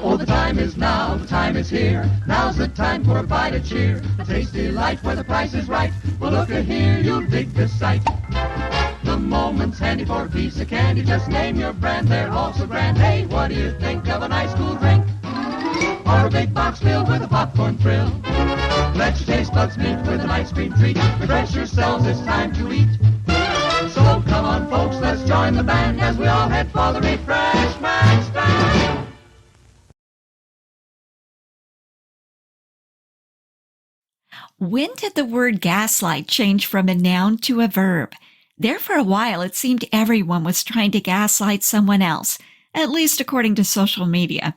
Oh, the time is now, the time is here. Now's the time for a bite of cheer. A tasty delight where the price is right. Well, look at here, you'll dig this sight. The moment's handy for a piece of candy. Just name your brand, they're all so grand. Hey, what do you think of a nice cool drink? Or a big box filled with a popcorn thrill? Let your taste buds meet with an ice cream treat. Refresh yourselves, it's time to eat. So come on, folks, let's join the band as we all head for the refreshment stand. When did the word gaslight change from a noun to a verb? There for a while, it seemed everyone was trying to gaslight someone else, at least according to social media.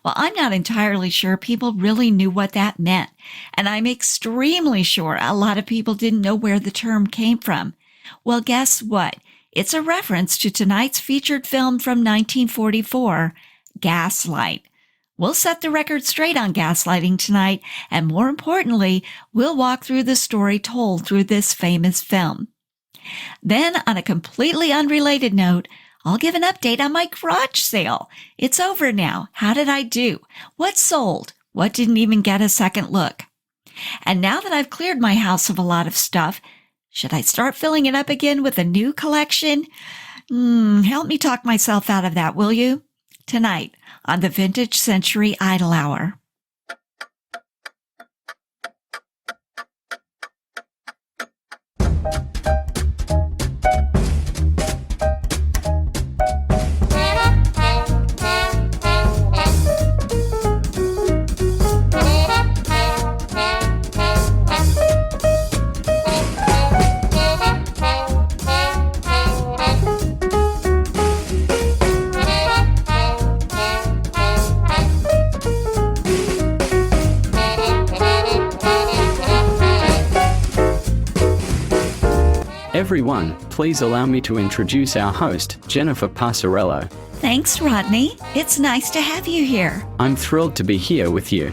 Well, I'm not entirely sure people really knew what that meant, and I'm extremely sure a lot of people didn't know where the term came from. Well, guess what? It's a reference to tonight's featured film from 1944, Gaslight. We'll set the record straight on gaslighting tonight, and more importantly, we'll walk through the story told through this famous film. Then, on a completely unrelated note, I'll give an update on my garage sale. It's over now. How did I do? What sold? What didn't even get a second look? And now that I've cleared my house of a lot of stuff, should I start filling it up again with a new collection? Help me talk myself out of that, will you? Tonight on the Vintage Century Idle Hour. Everyone, please allow me to introduce our host, Jennifer Passarello. Thanks, Rodney. It's nice to have you here. I'm thrilled to be here with you.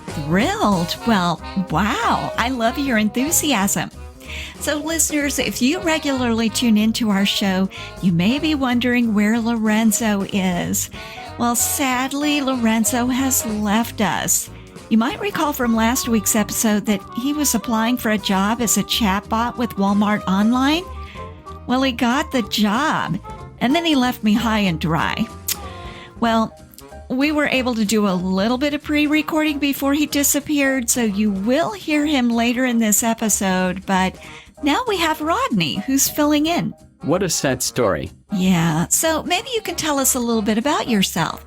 Thrilled? Well, wow. I love your enthusiasm. So listeners, if you regularly tune into our show, you may be wondering where Lorenzo is. Well, sadly, Lorenzo has left us. You might recall from last week's episode that he was applying for a job as a chatbot with Walmart Online. Well, he got the job, and then he left me high and dry. Well, we were able to do a little bit of pre-recording before he disappeared, so you will hear him later in this episode, but now we have Rodney, who's filling in. What a sad story. Yeah, so maybe you can tell us a little bit about yourself.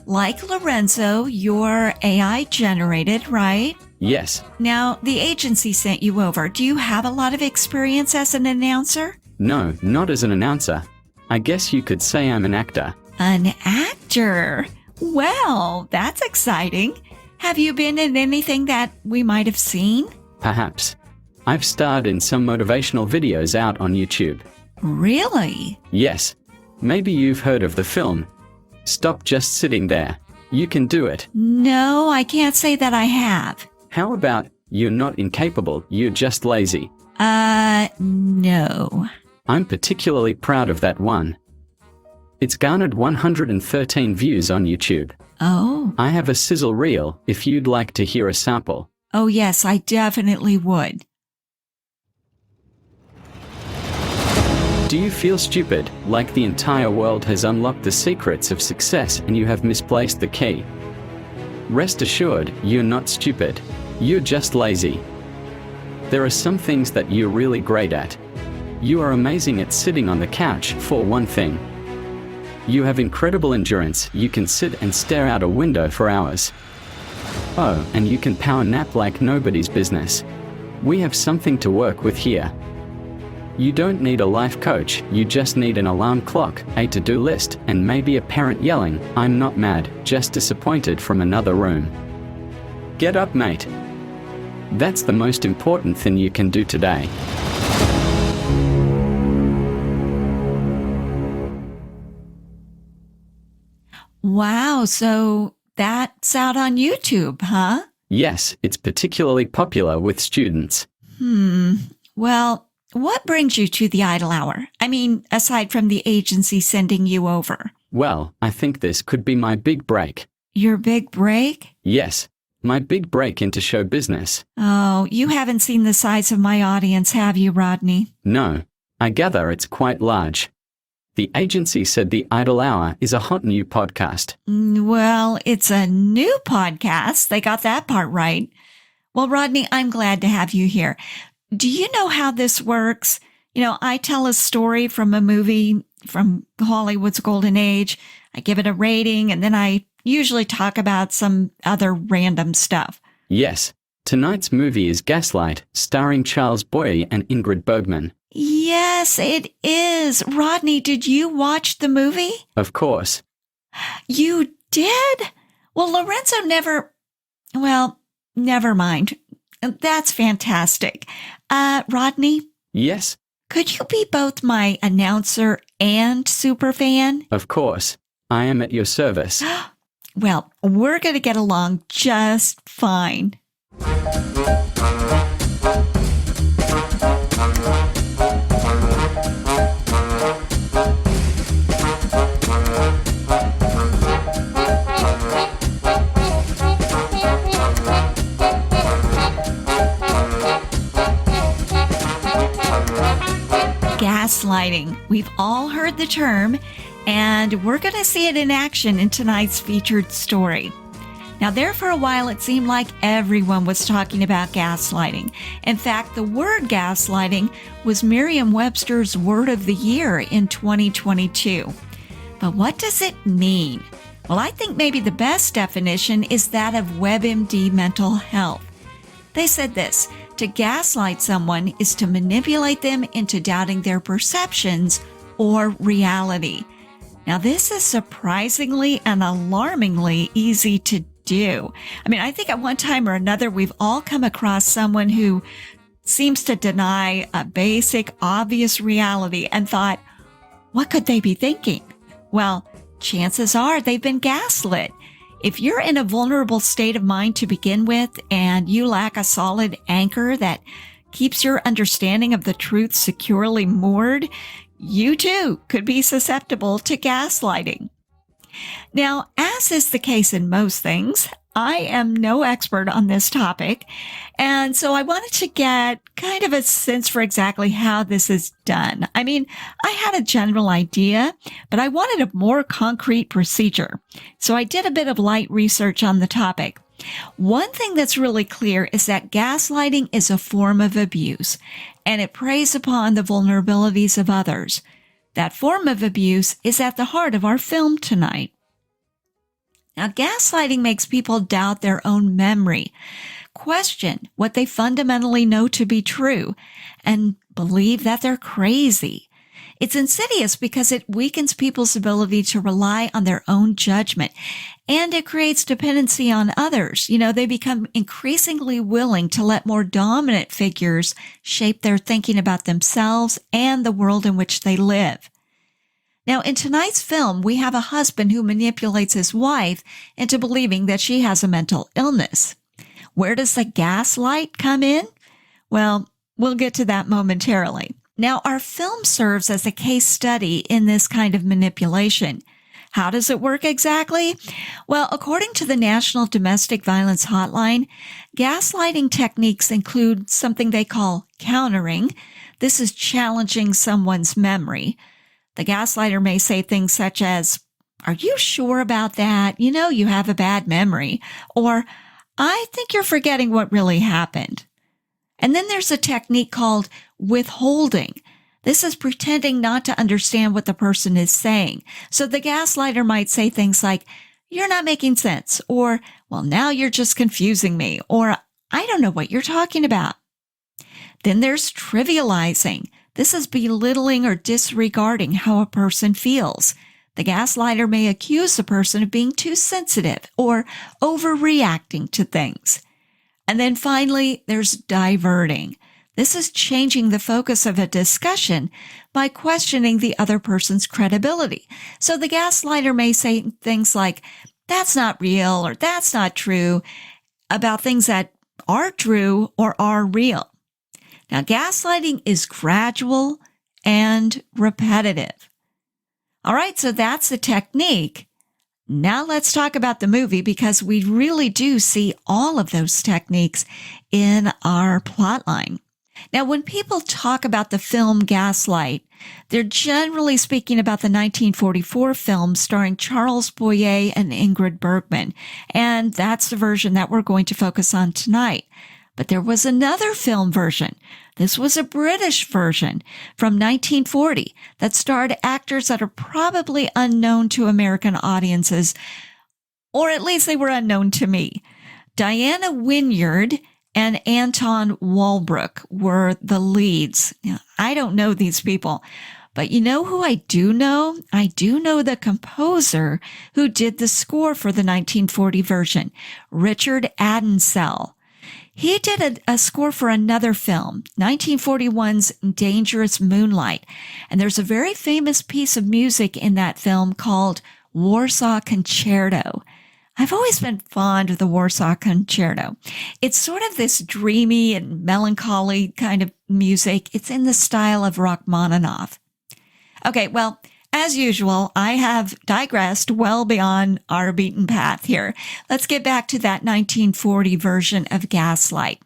Like Lorenzo, you're AI generated, right? Yes. Now, the agency sent you over. Do you have a lot of experience as an announcer? No, not as an announcer. I guess you could say I'm an actor. An actor? Well, that's exciting. Have you been in anything that we might have seen? Perhaps. I've starred in some motivational videos out on YouTube. Really? Yes. Maybe you've heard of the film. Stop just sitting there. You can do it. No, I can't say that I have. How about you're not incapable, you're just lazy? No. I'm particularly proud of that one. It's garnered 113 views on YouTube. Oh. I have a sizzle reel if you'd like to hear a sample. Oh, yes, I definitely would. Do you feel stupid, like the entire world has unlocked the secrets of success and you have misplaced the key? Rest assured, you're not stupid. You're just lazy. There are some things that you're really great at. You are amazing at sitting on the couch, for one thing. You have incredible endurance. You can sit and stare out a window for hours. Oh, and you can power nap like nobody's business. We have something to work with here. You don't need a life coach, you just need an alarm clock, a to-do list, and maybe a parent yelling, "I'm not mad, just disappointed," from another room. Get up, mate. That's the most important thing you can do today. Wow, so that's out on YouTube, huh? Yes, it's particularly popular with students. Well, what brings you to the Idle Hour? I mean, aside from the agency sending you over. Well, I think this could be my big break. Your big break? Yes, my big break into show business. Oh, you haven't seen the size of my audience, have you, Rodney? No, I gather it's quite large. The agency said The Idle Hour is a hot new podcast. Well, it's a new podcast. They got that part right. Well, Rodney, I'm glad to have you here. Do you know how this works? I tell a story from a movie from Hollywood's golden age. I give it a rating, and then I usually talk about some other random stuff. Yes, tonight's movie is Gaslight, starring Charles Boyer and Ingrid Bergman. Yes, it is. Rodney, did you watch the movie? Of course. You did? Well, Lorenzo never mind. That's fantastic. Rodney? Yes? Could you be both my announcer and superfan? Of course. I am at your service. Well, we're going to get along just fine. Gaslighting. We've all heard the term, and we're going to see it in action in tonight's featured story. Now, there for a while, it seemed like everyone was talking about gaslighting. In fact, the word gaslighting was Merriam-Webster's Word of the Year in 2022. But what does it mean? Well, I think maybe the best definition is that of WebMD Mental Health. They said this: to gaslight someone is to manipulate them into doubting their perceptions or reality. Now, this is surprisingly and alarmingly easy to do. I think at one time or another, we've all come across someone who seems to deny a basic, obvious reality and thought, what could they be thinking? Well, chances are they've been gaslit. If you're in a vulnerable state of mind to begin with, and you lack a solid anchor that keeps your understanding of the truth securely moored, you too could be susceptible to gaslighting. Now, as is the case in most things, I am no expert on this topic, and so I wanted to get kind of a sense for exactly how this is done. I had a general idea, but I wanted a more concrete procedure. So I did a bit of light research on the topic. One thing that's really clear is that gaslighting is a form of abuse, and it preys upon the vulnerabilities of others. That form of abuse is at the heart of our film tonight. Now, gaslighting makes people doubt their own memory, question what they fundamentally know to be true, and believe that they're crazy. It's insidious because it weakens people's ability to rely on their own judgment, and it creates dependency on others. They become increasingly willing to let more dominant figures shape their thinking about themselves and the world in which they live. Now, in tonight's film, we have a husband who manipulates his wife into believing that she has a mental illness. Where does the gaslight come in? Well, we'll get to that momentarily. Now, our film serves as a case study in this kind of manipulation. How does it work exactly? Well, according to the National Domestic Violence Hotline, gaslighting techniques include something they call countering. This is challenging someone's memory. The gaslighter may say things such as, "Are you sure about that? You have a bad memory." Or, "I think you're forgetting what really happened." And then there's a technique called withholding. This is pretending not to understand what the person is saying. So the gaslighter might say things like, "You're not making sense," or, "Well, now you're just confusing me," or, "I don't know what you're talking about." Then there's trivializing. This is belittling or disregarding how a person feels. The gaslighter may accuse the person of being too sensitive or overreacting to things. And then finally, there's diverting. This is changing the focus of a discussion by questioning the other person's credibility. So the gaslighter may say things like, "That's not real," or "That's not true," about things that are true or are real. Now, gaslighting is gradual and repetitive. All right, so that's the technique. Now let's talk about the movie, because we really do see all of those techniques in our plotline. Now, when people talk about the film Gaslight, they're generally speaking about the 1944 film starring Charles Boyer and Ingrid Bergman, and that's the version that we're going to focus on tonight. But there was another film version. This was a British version from 1940 that starred actors that are probably unknown to American audiences, or at least they were unknown to me. Diana Wynyard and Anton Walbrook were the leads. Now, I don't know these people, but you know who I do know? I do know the composer who did the score for the 1940 version, Richard Adensell. He did a score for another film, 1941's Dangerous Moonlight, and there's a very famous piece of music in that film called Warsaw Concerto. I've always been fond of the Warsaw Concerto. It's sort of this dreamy and melancholy kind of music. It's in the style of Rachmaninoff. Okay, well, as usual, I have digressed well beyond our beaten path here. Let's get back to that 1940 version of Gaslight.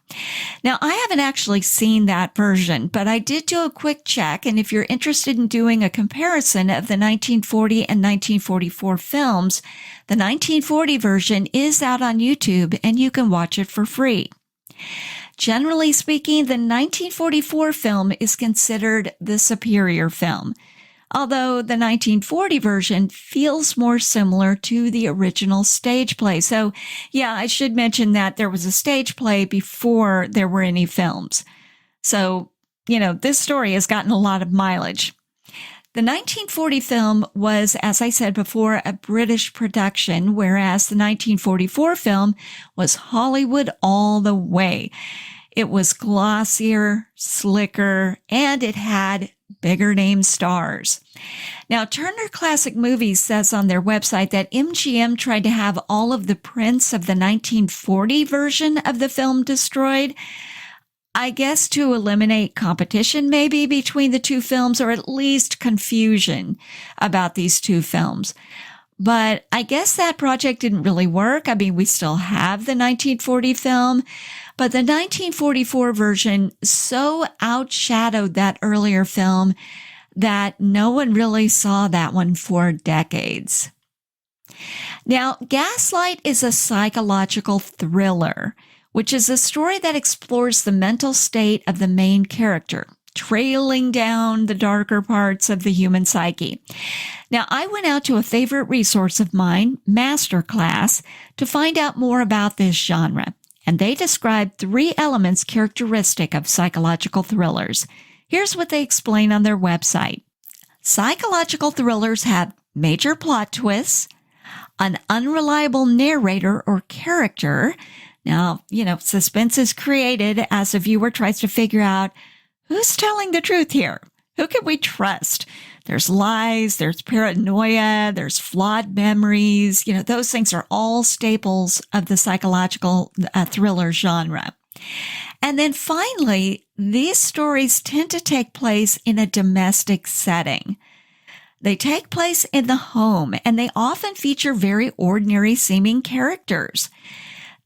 Now, I haven't actually seen that version, but I did do a quick check, and if you're interested in doing a comparison of the 1940 and 1944 films, the 1940 version is out on YouTube, and you can watch it for free. Generally speaking, the 1944 film is considered the superior film, although the 1940 version feels more similar to the original stage play. So, yeah, I should mention that there was a stage play before there were any films. So, this story has gotten a lot of mileage. The 1940 film was, as I said before, a British production, whereas the 1944 film was Hollywood all the way. It was glossier, slicker, and it had bigger name stars. Now, Turner Classic Movies says on their website that MGM tried to have all of the prints of the 1940 version of the film destroyed, I guess to eliminate competition maybe between the two films, or at least confusion about these two films. But I guess that project didn't really work. I mean, we still have the 1940 film, but the 1944 version so outshadowed that earlier film that no one really saw that one for decades. Now, Gaslight is a psychological thriller, which is a story that explores the mental state of the main character, trailing down the darker parts of the human psyche. Now, I went out to a favorite resource of mine, Masterclass, to find out more about this genre, and they describe 3 elements characteristic of psychological thrillers. Here's what they explain on their website. Psychological thrillers have major plot twists, an unreliable narrator or character. Now, suspense is created as a viewer tries to figure out who's telling the truth here. Who can we trust? There's lies, there's paranoia, there's flawed memories. Those things are all staples of the psychological thriller genre. And then finally, these stories tend to take place in a domestic setting. They take place in the home, and they often feature very ordinary seeming characters.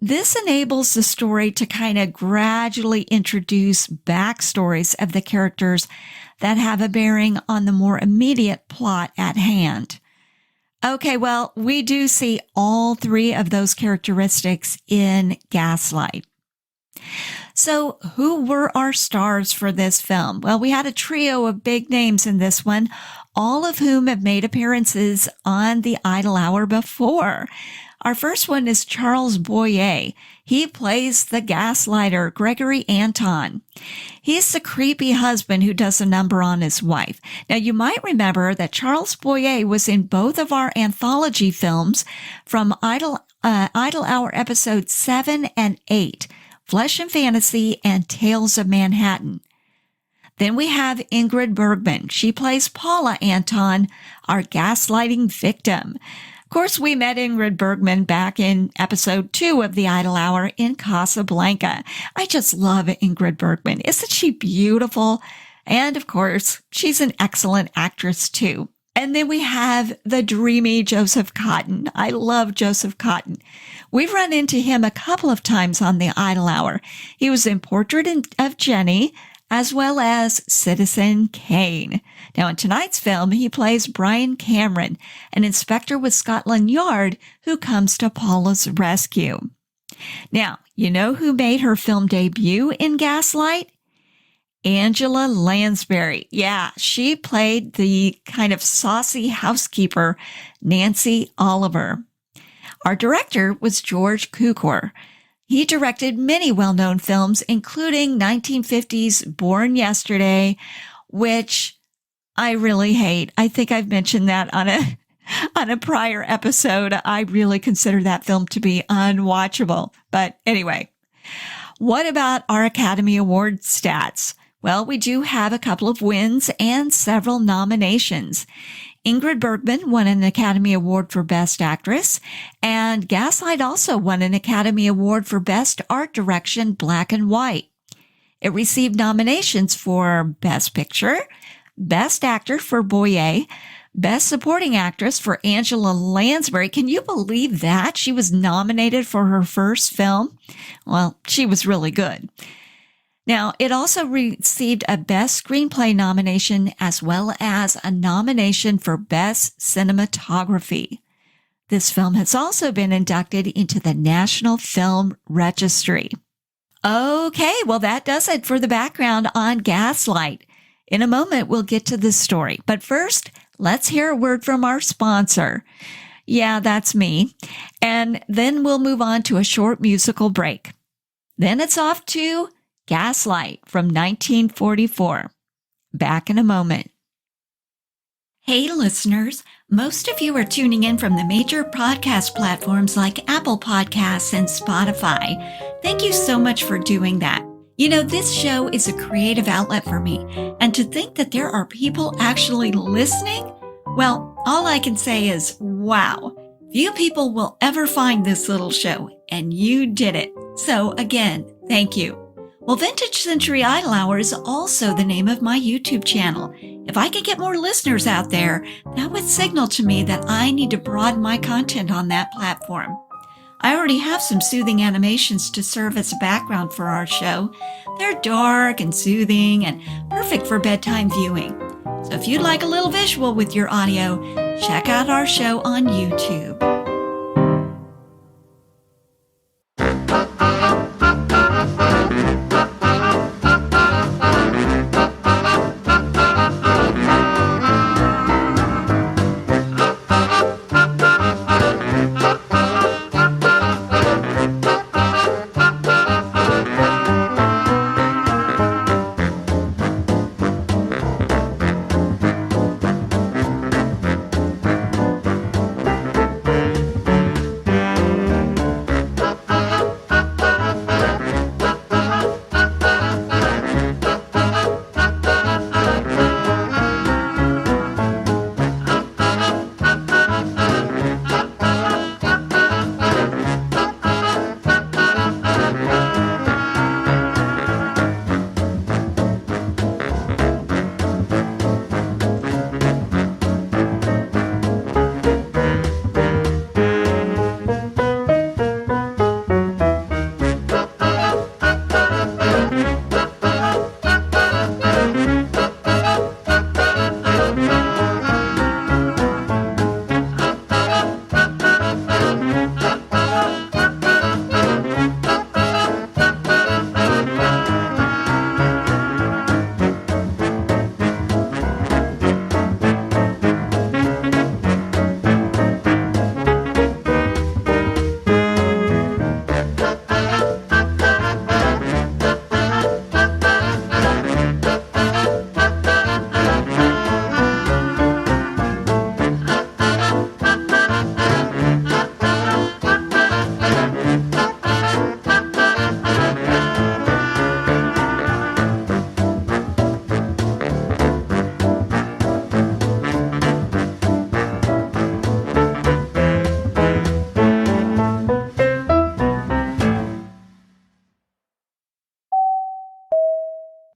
This enables the story to kind of gradually introduce backstories of the characters that have a bearing on the more immediate plot at hand. Okay, well, we do see all 3 of those characteristics in Gaslight. So who were our stars for this film? Well, we had a trio of big names in this one, all of whom have made appearances on the Idle Hour before. Our first one is Charles Boyer. He plays the gaslighter, Gregory Anton. He's the creepy husband who does a number on his wife. Now, you might remember that Charles Boyer was in both of our anthology films from Idle Hour episodes 7 and 8, Flesh and Fantasy and Tales of Manhattan. Then we have Ingrid Bergman. She plays Paula Anton, our gaslighting victim. Of course, we met Ingrid Bergman back in episode 2 of the Idle Hour in Casablanca. I just love Ingrid Bergman. Isn't she beautiful? And of course, she's an excellent actress too. And then we have the dreamy Joseph Cotton. I love Joseph Cotton. We've run into him a couple of times on the Idle Hour. He was in Portrait of Jenny, as well as Citizen Kane. Now, in tonight's film, he plays Brian Cameron, an inspector with Scotland Yard who comes to Paula's rescue. Now, you know who made her film debut in Gaslight? Angela Lansbury. Yeah, she played the kind of saucy housekeeper, Nancy Oliver. Our director was George Cukor. He directed many well-known films, including 1950's Born Yesterday, which I really hate. I think I've mentioned that on a prior episode. I really consider that film to be unwatchable. But anyway, what about our Academy Award stats? Well, we do have a couple of wins and several nominations. Ingrid Bergman won an Academy Award for Best Actress, and Gaslight also won an Academy Award for Best Art Direction Black and White. It received nominations for Best Picture, Best Actor for Boyer, Best Supporting Actress for Angela Lansbury. Can you believe that? She was nominated for her first film. Well, she was really good. Now, it also received a Best Screenplay nomination as well as a nomination for Best Cinematography. This film has also been inducted into the National Film Registry. Okay, well, that does it for the background on Gaslight. In a moment, we'll get to this story. But first, let's hear a word from our sponsor. Yeah, that's me. And then we'll move on to a short musical break. Then it's off to Gaslight from 1944. Back in a moment. Hey listeners, most of you are tuning in from the major podcast platforms like Apple Podcasts and Spotify. Thank you so much for doing that. You know, this show is a creative outlet for me, and to think that there are people actually listening, well, all I can say is, wow. Few people will ever find this little show, and you did it. So again, thank you. Well, Vintage Century Idle Hour is also the name of my YouTube channel. If I could get more listeners out there, that would signal to me that I need to broaden my content on that platform. I already have some soothing animations to serve as a background for our show. They're dark and soothing and perfect for bedtime viewing. So if you'd like a little visual with your audio, check out our show on YouTube.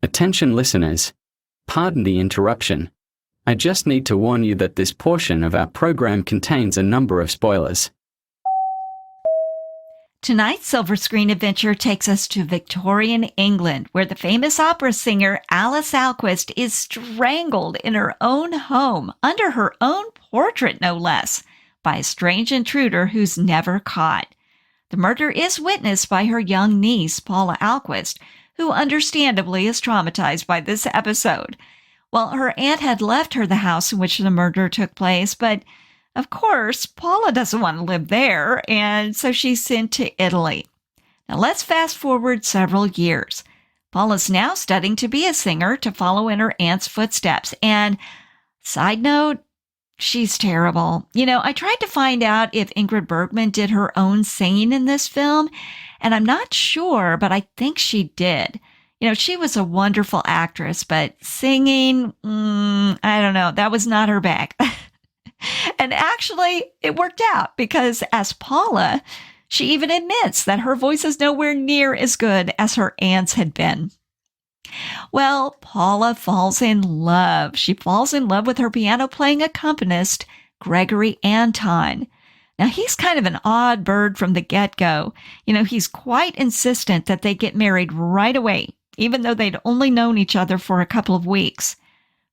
Attention listeners, pardon the interruption. I just need to warn you that this portion of our program contains a number of spoilers. Tonight's Silver Screen Adventure takes us to Victorian England, where the famous opera singer Alice Alquist is strangled in her own home, under her own portrait no less, by a strange intruder who's never caught. The murder is witnessed by her young niece, Paula Alquist, who understandably is traumatized by this episode. Well, her aunt had left her the house in which the murder took place, but of course, Paula doesn't want to live there, and so she's sent to Italy. Now let's fast forward several years. Paula's now studying to be a singer to follow in her aunt's footsteps. And side note, she's terrible. I tried to find out if Ingrid Bergman did her own singing in this film, and I'm not sure, but I think she did. She was a wonderful actress, but singing, I don't know, that was not her bag. And actually, it worked out because as Paula, she even admits that her voice is nowhere near as good as her aunt's had been. Well, Paula falls in love. She falls in love with her piano-playing accompanist, Gregory Anton. Now, he's kind of an odd bird from the get-go. He's quite insistent that they get married right away, even though they'd only known each other for a couple of weeks.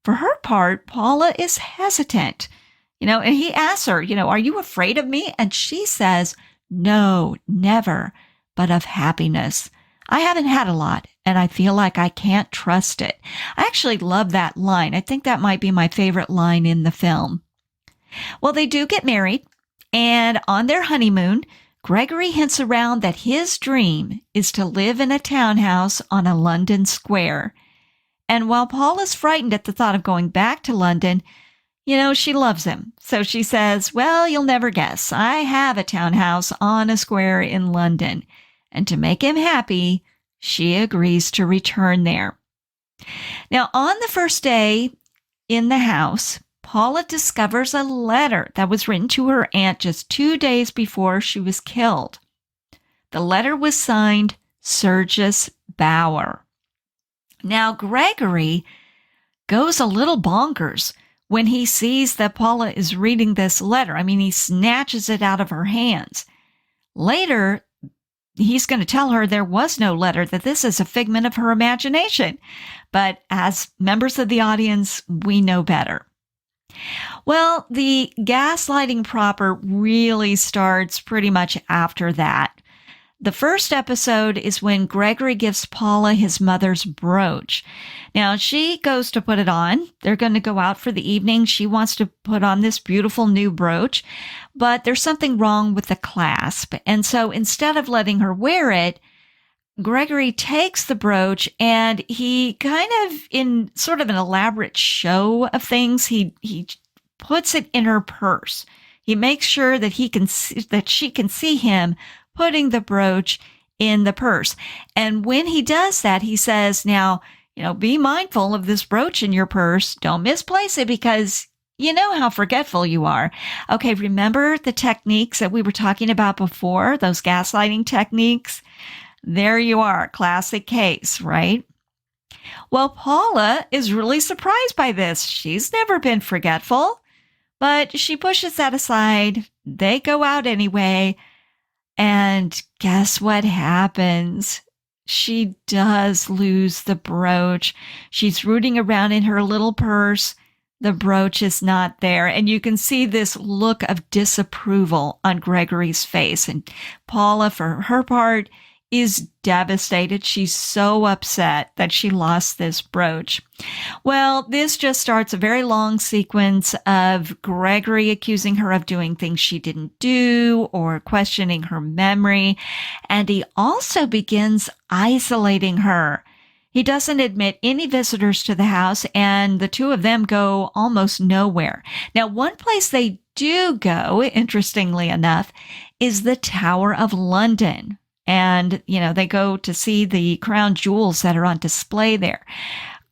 For her part, Paula is hesitant. And he asks her, are you afraid of me? And she says, no, never, but of happiness. I haven't had a lot, and I feel like I can't trust it. I actually love that line. I think that might be my favorite line in the film. Well, they do get married, and on their honeymoon, Gregory hints around that his dream is to live in a townhouse on a London square. And while Paula's frightened at the thought of going back to London, she loves him. So she says, well, you'll never guess. I have a townhouse on a square in London. And to make him happy, she agrees to return there. Now, on the first day in the house, Paula discovers a letter that was written to her aunt just 2 days before she was killed. The letter was signed Sergius Bauer. Now, Gregory goes a little bonkers when he sees that Paula is reading this letter. I mean, he snatches it out of her hands. Later, he's going to tell her there was no letter, that this is a figment of her imagination. But as members of the audience, we know better. Well, the gaslighting proper really starts pretty much after that. The first episode is when Gregory gives Paula his mother's brooch. Now, she goes to put it on. They're going to go out for the evening. She wants to put on this beautiful new brooch, but there's something wrong with the clasp. And so instead of letting her wear it, Gregory takes the brooch and he kind of, in sort of an elaborate show of things, he puts it in her purse. He makes sure that she can see him putting the brooch in the purse. And when he does that, he says, now, be mindful of this brooch in your purse. Don't misplace it because you know how forgetful you are. Okay, remember the techniques that we were talking about before, those gaslighting techniques? There you are, classic case, right? Well, Paula is really surprised by this. She's never been forgetful, but she pushes that aside. They go out anyway. And guess what happens? She does lose the brooch. She's rooting around in her little purse. The brooch is not there. And you can see this look of disapproval on Gregory's face. And Paula, for her part, is devastated. She's so upset that she lost this brooch. Well, this just starts a very long sequence of Gregory accusing her of doing things she didn't do or questioning her memory. And he also begins isolating her. He doesn't admit any visitors to the house, and the two of them go almost nowhere. Now, one place they do go, interestingly enough, is the Tower of London. And, they go to see the crown jewels that are on display there.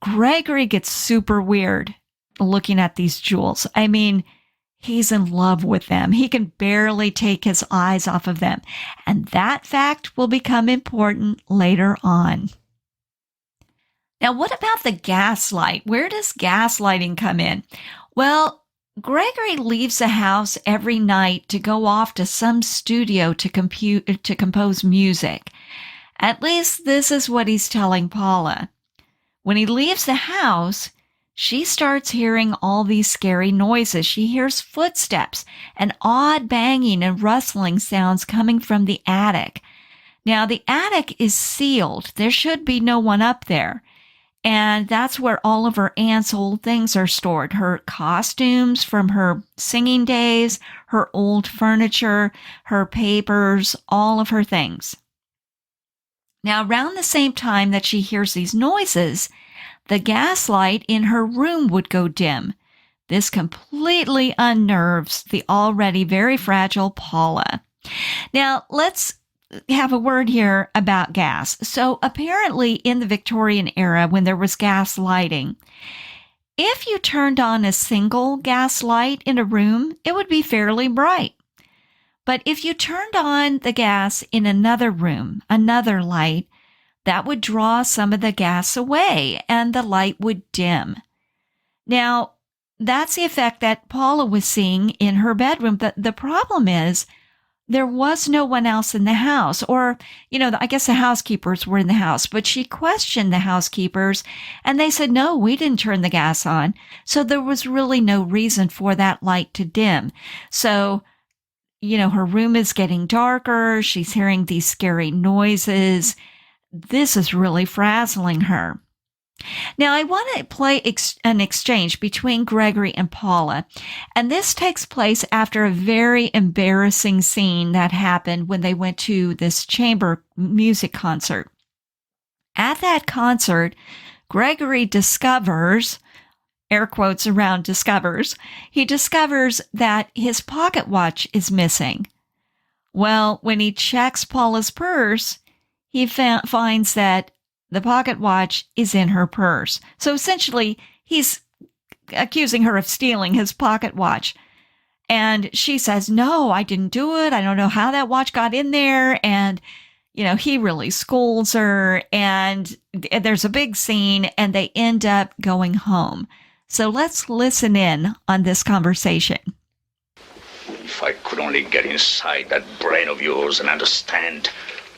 Gregory gets super weird looking at these jewels. I mean, he's in love with them. He can barely take his eyes off of them. And that fact will become important later on. Now, what about the gaslight? Where does gaslighting come in? Well, Gregory leaves the house every night to go off to some studio to compose music. At least this is what he's telling Paula. When he leaves the house, she starts hearing all these scary noises. She hears footsteps and odd banging and rustling sounds coming from the attic. Now, the attic is sealed. There should be no one up there. And that's where all of her aunt's old things are stored. Her costumes from her singing days, her old furniture, her papers, all of her things. Now, around the same time that she hears these noises, the gaslight in her room would go dim. This completely unnerves the already very fragile Paula. Now, let's have a word here about gas. So apparently in the Victorian era, when there was gas lighting, if you turned on a single gas light in a room, it would be fairly bright. But if you turned on the gas in another room, another light, that would draw some of the gas away and the light would dim. Now, that's the effect that Paula was seeing in her bedroom. But the problem is, there was no one else in the house, or, I guess the housekeepers were in the house, but she questioned the housekeepers and they said, no, we didn't turn the gas on. So there was really no reason for that light to dim. So, her room is getting darker. She's hearing these scary noises. This is really frazzling her. Now, I want to play an exchange between Gregory and Paula, and this takes place after a very embarrassing scene that happened when they went to this chamber music concert. At that concert, Gregory discovers, air quotes around discovers, he discovers that his pocket watch is missing. Well, when he checks Paula's purse, he finds that the pocket watch is in her purse. So essentially, he's accusing her of stealing his pocket watch. And she says, no, I didn't do it. I don't know how that watch got in there. And, he really scolds her. And there's a big scene and they end up going home. So let's listen in on this conversation. If I could only get inside that brain of yours and understand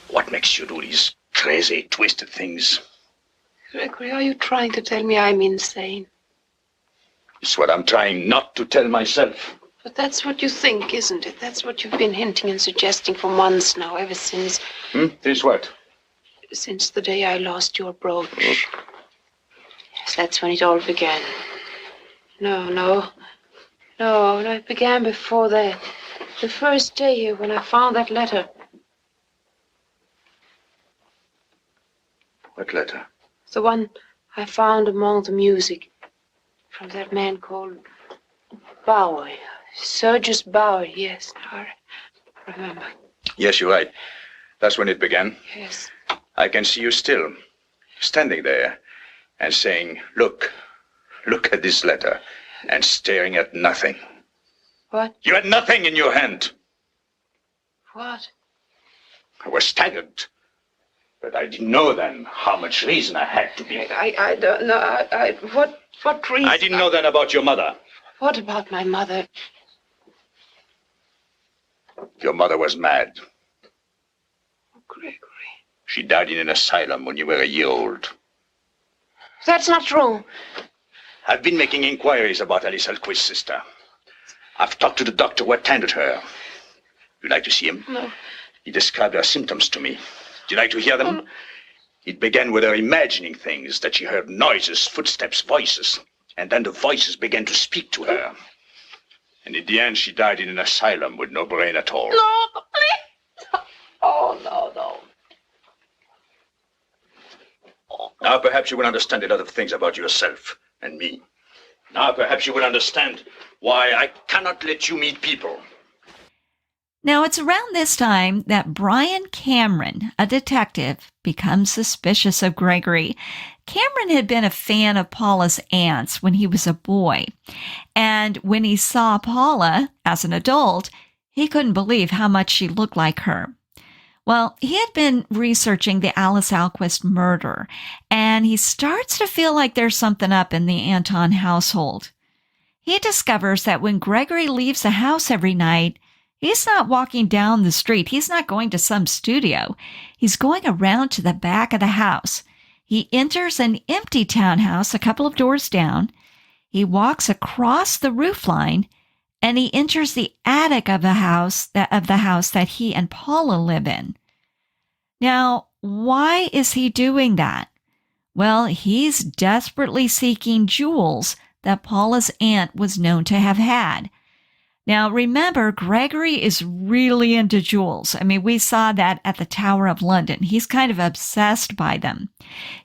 what makes you do these crazy, twisted things. Gregory, are you trying to tell me I'm insane? It's what I'm trying not to tell myself. But that's what you think, isn't it? That's what you've been hinting and suggesting for months now, ever since... Since what? Since the day I lost your brooch. Yes, that's when it all began. No, it began before that. The first day here when I found that letter. What letter? The one I found among the music. From that man called Bauer. Sergius Bauer, yes. I remember. Yes, you're right. That's when it began. Yes. I can see you still, standing there and saying, look at this letter, and staring at nothing. What? You had nothing in your hand. What? I was staggered. But I didn't know then how much reason I had to be. I don't know. What reason? I didn't know then about your mother. What about my mother? Your mother was mad. Oh, Gregory. She died in an asylum when you were a year old. That's not true. I've been making inquiries about Alice Alquist's sister. I've talked to the doctor who attended her. You'd like to see him? No. He described her symptoms to me. Would you like to hear them? It began with her imagining things, that she heard noises, footsteps, voices. And then the voices began to speak to her. And in the end, she died in an asylum with no brain at all. No, please. Oh, no. Now perhaps you will understand a lot of things about yourself and me. Now perhaps you will understand why I cannot let you meet people. Now, it's around this time that Brian Cameron, a detective, becomes suspicious of Gregory. Cameron had been a fan of Paula's aunts when he was a boy. And when he saw Paula as an adult, he couldn't believe how much she looked like her. Well, he had been researching the Alice Alquist murder, and he starts to feel like there's something up in the Anton household. He discovers that when Gregory leaves the house every night, he's not walking down the street. He's not going to some studio. He's going around to the back of the house. He enters an empty townhouse a couple of doors down. He walks across the roofline, and he enters the attic of the house that he and Paula live in. Now, why is he doing that? Well, he's desperately seeking jewels that Paula's aunt was known to have had. Now, remember, Gregory is really into jewels. I mean, we saw that at the Tower of London. He's kind of obsessed by them.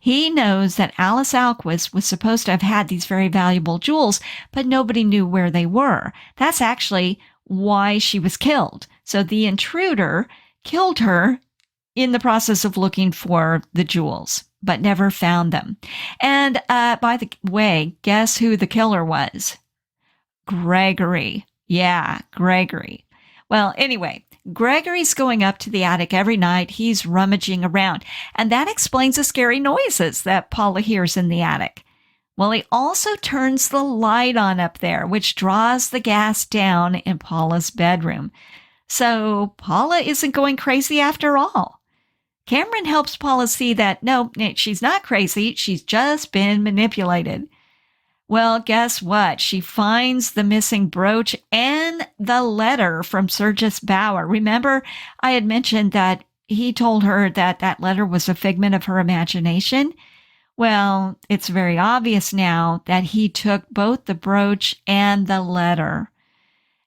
He knows that Alice Alquist was supposed to have had these very valuable jewels, but nobody knew where they were. That's actually why she was killed. So the intruder killed her in the process of looking for the jewels, but never found them. And by the way, guess who the killer was? Gregory. Yeah, Gregory. Well, anyway, Gregory's going up to the attic every night. He's rummaging around, and that explains the scary noises that Paula hears in the attic. Well, he also turns the light on up there, which draws the gas down in Paula's bedroom. So Paula isn't going crazy after all. Cameron helps Paula see that, no, she's not crazy. She's just been manipulated. Well, guess what? She finds the missing brooch and the letter from Sergius Bauer. Remember, I had mentioned that he told her that that letter was a figment of her imagination. Well, it's very obvious now that he took both the brooch and the letter.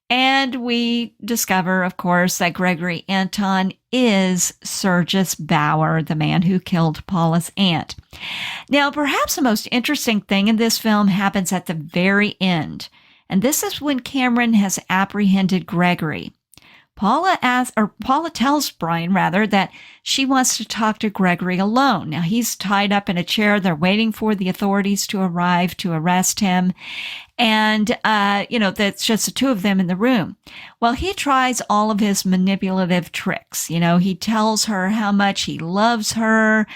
And we discover, of course, that Gregory Anton is Sergius Bauer, the man who killed Paula's aunt. Now, perhaps the most interesting thing in this film happens at the very end. And this is when Cameron has apprehended Gregory. Paula tells Brian, that she wants to talk to Gregory alone. Now, he's tied up in a chair. They're waiting for the authorities to arrive to arrest him. And, that's just the two of them in the room. Well, he tries all of his manipulative tricks. He tells her how much he loves her.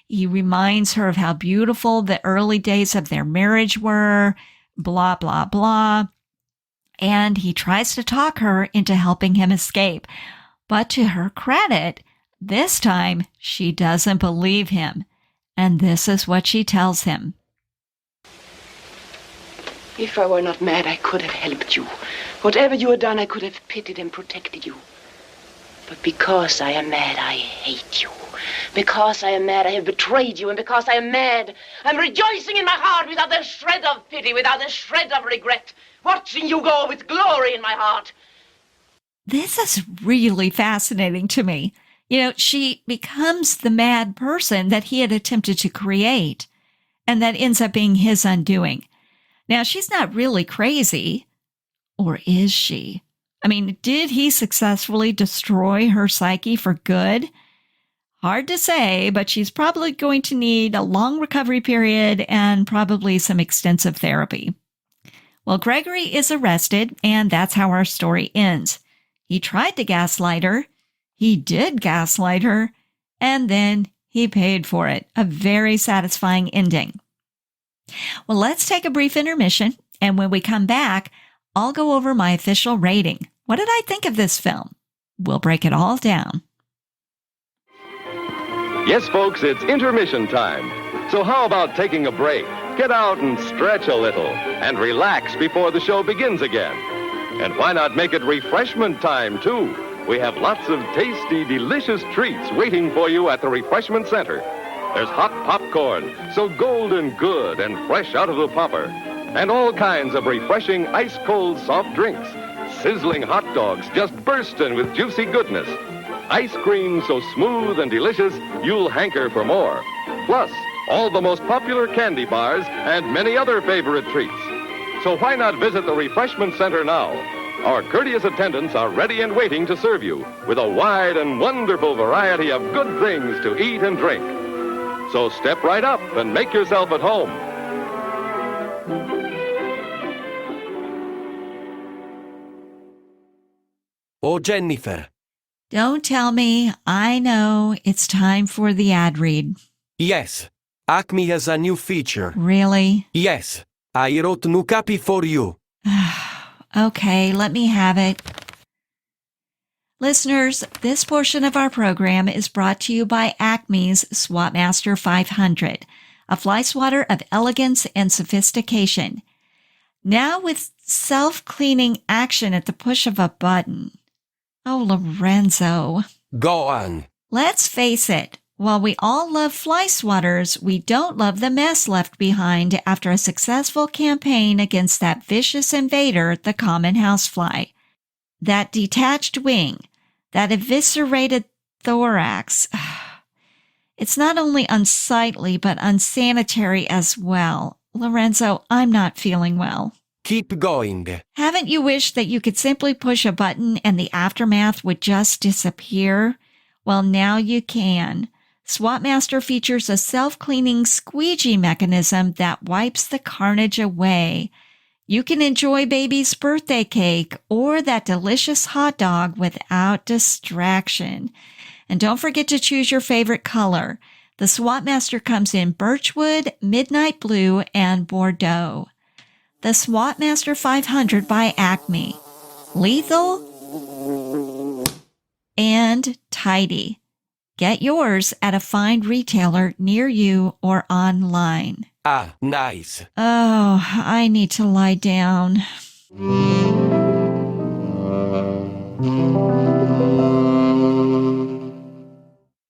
He reminds her of how beautiful the early days of their marriage were, blah, blah, blah. And he tries to talk her into helping him escape. But to her credit, this time she doesn't believe him. And this is what she tells him. If I were not mad, I could have helped you. Whatever you had done, I could have pitied and protected you. But because I am mad, I hate you. Because I am mad, I have betrayed you. And because I am mad, I'm rejoicing in my heart without a shred of pity, without a shred of regret. Watching you go with glory in my heart. This is really fascinating to me. She becomes the mad person that he had attempted to create, and that ends up being his undoing. Now, she's not really crazy, or is she? I mean, did he successfully destroy her psyche for good? Hard to say, but she's probably going to need a long recovery period and probably some extensive therapy. Well, Gregory is arrested, and that's how our story ends. He tried to gaslight her. He did gaslight her, and then he paid for it. A very satisfying ending. Well, let's take a brief intermission, and when we come back, I'll go over my official rating. What did I think of this film? We'll break it all down. Yes, folks, it's intermission time. So how about taking a break? Get out and stretch a little and relax before the show begins again. And why not make it refreshment time, too? We have lots of tasty, delicious treats waiting for you at the refreshment center. There's hot popcorn, so golden good and fresh out of the popper. And all kinds of refreshing ice-cold soft drinks. Sizzling hot dogs just bursting with juicy goodness. Ice cream so smooth and delicious, you'll hanker for more. Plus, all the most popular candy bars and many other favorite treats. So why not visit the refreshment center now? Our courteous attendants are ready and waiting to serve you with a wide and wonderful variety of good things to eat and drink. So step right up and make yourself at home. Oh, Jennifer, Don't tell me. I know. It's time for the ad read. Yes, Acme has a new feature. Really? Yes, I wrote new copy for you. Okay, let me have it. Listeners, this portion of our program is brought to you by Acme's Swapmaster 500, a fly swatter of elegance and sophistication. Now with self-cleaning action at the push of a button. Oh, Lorenzo. Go on. Let's face it, while we all love fly swatters, we don't love the mess left behind after a successful campaign against that vicious invader, the common housefly. That detached wing, that eviscerated thorax. It's not only unsightly, but unsanitary as well. Lorenzo, I'm not feeling well. Keep going. Haven't you wished that you could simply push a button and the aftermath would just disappear? Well, now you can. Swapmaster features a self-cleaning squeegee mechanism that wipes the carnage away. You can enjoy baby's birthday cake or that delicious hot dog without distraction. And don't forget to choose your favorite color. The Swapmaster comes in birchwood, midnight blue, and Bordeaux. The Swapmaster 500 by Acme. Lethal and tidy. Get yours at a fine retailer near you or online. Ah, nice. Oh, I need to lie down.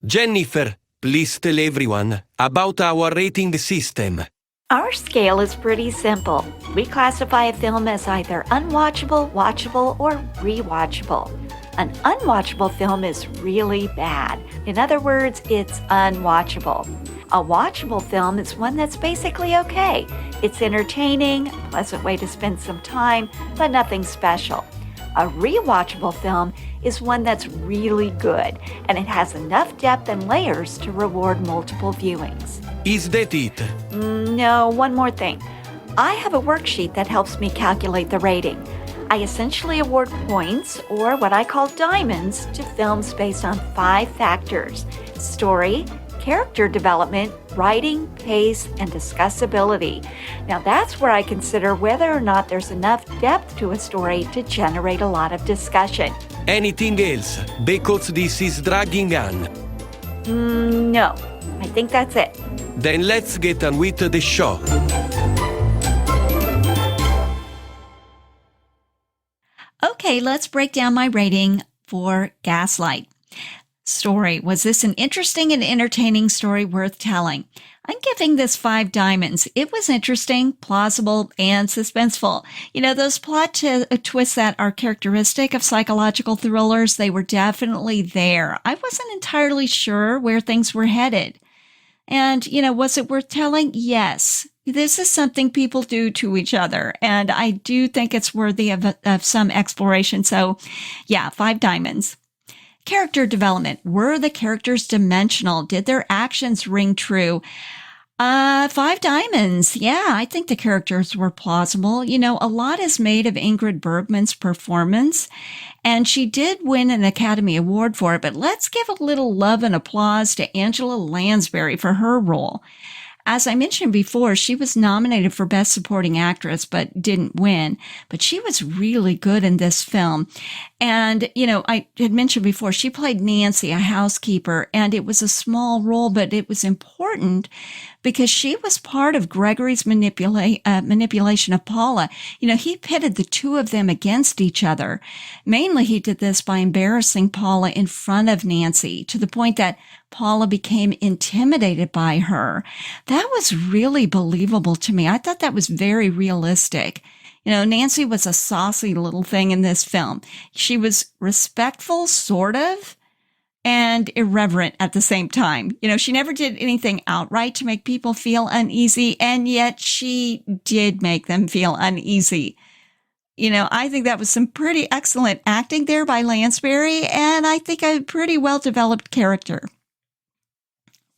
Jennifer, please tell everyone about our rating system. Our scale is pretty simple. We classify a film as either unwatchable, watchable, or rewatchable. An unwatchable film is really bad. In other words, it's unwatchable. A watchable film is one that's basically okay. It's entertaining, a pleasant way to spend some time, but nothing special. A rewatchable film is one that's really good, and it has enough depth and layers to reward multiple viewings. Is that it? No, one more thing. I have a worksheet that helps me calculate the rating. I essentially award points, or what I call diamonds, to films based on 5 factors: story, character development, writing, pace, and discussability. Now that's where I consider whether or not there's enough depth to a story to generate a lot of discussion. Anything else? Because this is dragging on. No, I think that's it. Then let's get on with the show. Okay, let's break down my rating for Gaslight. Story. Was this an interesting and entertaining story worth telling? I'm giving this 5 diamonds. It was interesting, plausible, and suspenseful. You know, those plot twists that are characteristic of psychological thrillers, they were definitely there. I wasn't entirely sure where things were headed. And, you know, was it worth telling? Yes. This is something people do to each other, and I do think it's worthy of some exploration. So, yeah, 5 diamonds. Character development. Were the characters dimensional? Did their actions ring true? 5 diamonds. Yeah, I think the characters were plausible. You know, a lot is made of Ingrid Bergman's performance, and she did win an Academy Award for it, but let's give a little love and applause to Angela Lansbury for her role. As I mentioned before, she was nominated for Best Supporting Actress, but didn't win. But she was really good in this film. And, you know, I had mentioned before, she played Nancy, a housekeeper, and it was a small role, but it was important because she was part of Gregory's manipulation of Paula. You know, he pitted the two of them against each other. Mainly, he did this by embarrassing Paula in front of Nancy to the point that Paula became intimidated by her. That was really believable to me. I thought that was very realistic. You know, Nancy was a saucy little thing in this film. She was respectful, sort of, and irreverent at the same time. You know, she never did anything outright to make people feel uneasy, and yet she did make them feel uneasy. You know, I think that was some pretty excellent acting there by Lansbury, and I think a pretty well-developed character.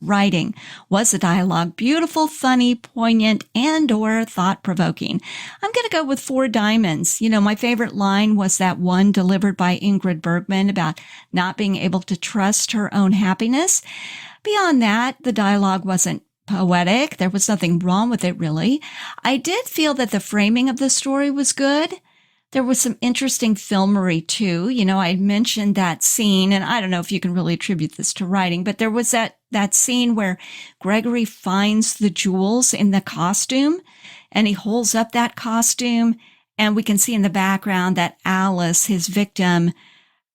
writing. Was the dialogue beautiful, funny, poignant, and/or thought-provoking? I'm going to go with 4 diamonds. My favorite line was that one delivered by Ingrid Bergman about not being able to trust her own happiness. Beyond that, the dialogue wasn't poetic. There was nothing wrong with it, really. I did feel that the framing of the story was good. There was some interesting filmery, too. I mentioned that scene, and I don't know if you can really attribute this to writing, but there was that scene where Gregory finds the jewels in the costume, and he holds up that costume, and we can see in the background that Alice, his victim,